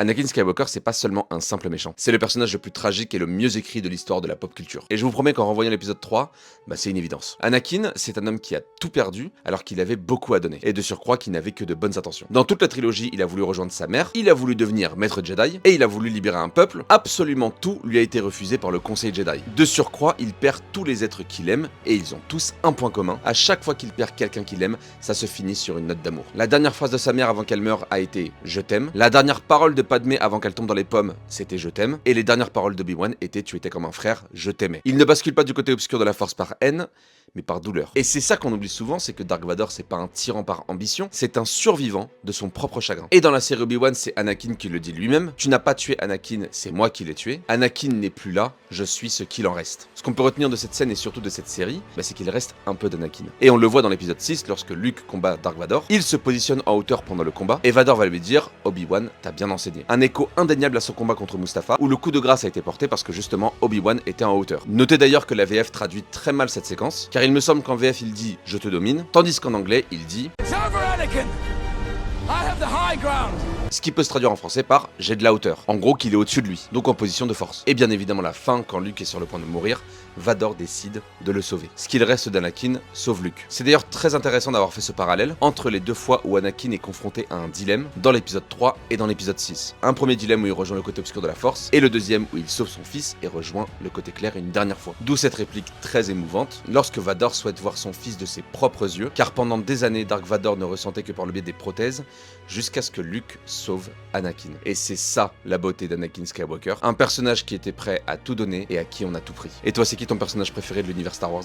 Anakin Skywalker, c'est pas seulement un simple méchant, c'est le personnage le plus tragique et le mieux écrit de l'histoire de la pop culture. Et je vous promets qu'en revoyant l'épisode 3, c'est une évidence. Anakin, c'est un homme qui a tout perdu alors qu'il avait beaucoup à donner, et de surcroît qu'il n'avait que de bonnes intentions. Dans toute la trilogie, il a voulu rejoindre sa mère, il a voulu devenir maître Jedi, et il a voulu libérer un peuple. Absolument tout lui a été refusé par le Conseil Jedi. De surcroît, il perd tous les êtres qu'il aime, et ils ont tous un point commun. À chaque fois qu'il perd quelqu'un qu'il aime, ça se finit sur une note d'amour. La dernière phrase de sa mère avant qu'elle meure a été « Je t'aime ». La dernière parole de Padmé avant qu'elle tombe dans les pommes, c'était « Je t'aime ». Et les dernières paroles d'Obi-Wan étaient « Tu étais comme un frère, je t'aimais ». Il ne bascule pas du côté obscur de la force par haine, mais par douleur. Et c'est ça qu'on oublie souvent, c'est que Dark Vador, c'est pas un tyran par ambition, c'est un survivant de son propre chagrin. Et dans la série Obi-Wan, c'est Anakin qui le dit lui-même. Tu n'as pas tué Anakin, c'est moi qui l'ai tué. Anakin n'est plus là, je suis ce qu'il en reste. Ce qu'on peut retenir de cette scène et surtout de cette série, c'est qu'il reste un peu d'Anakin. Et on le voit dans l'épisode 6, lorsque Luke combat Dark Vador, il se positionne en hauteur pendant le combat, et Vador va lui dire « Obi-Wan, t'as bien enseigné ». Un écho indéniable à son combat contre Mustapha, où le coup de grâce a été porté parce que justement Obi-Wan était en hauteur. Notez d'ailleurs que la VF traduit très mal cette séquence, car il me semble qu'en VF il dit « Je te domine », tandis qu'en anglais il dit « ce qui peut se traduire en français par « j'ai de la hauteur », en gros qu'il est au-dessus de lui, donc en position de force. Et bien évidemment la fin, quand Luke est sur le point de mourir, Vador décide de le sauver. Ce qu'il reste d'Anakin sauve Luke. C'est d'ailleurs très intéressant d'avoir fait ce parallèle entre les deux fois où Anakin est confronté à un dilemme, dans l'épisode 3 et dans l'épisode 6. Un premier dilemme où il rejoint le côté obscur de la force, et le deuxième où il sauve son fils et rejoint le côté clair une dernière fois. D'où cette réplique très émouvante, lorsque Vador souhaite voir son fils de ses propres yeux, car pendant des années Dark Vador ne ressentait que par le biais des prothèses, jusqu'à ce que Luke sauve Anakin. Et c'est ça la beauté d'Anakin Skywalker, un personnage qui était prêt à tout donner et à qui on a tout pris. Et toi, c'est qui ton personnage préféré de l'univers Star Wars ?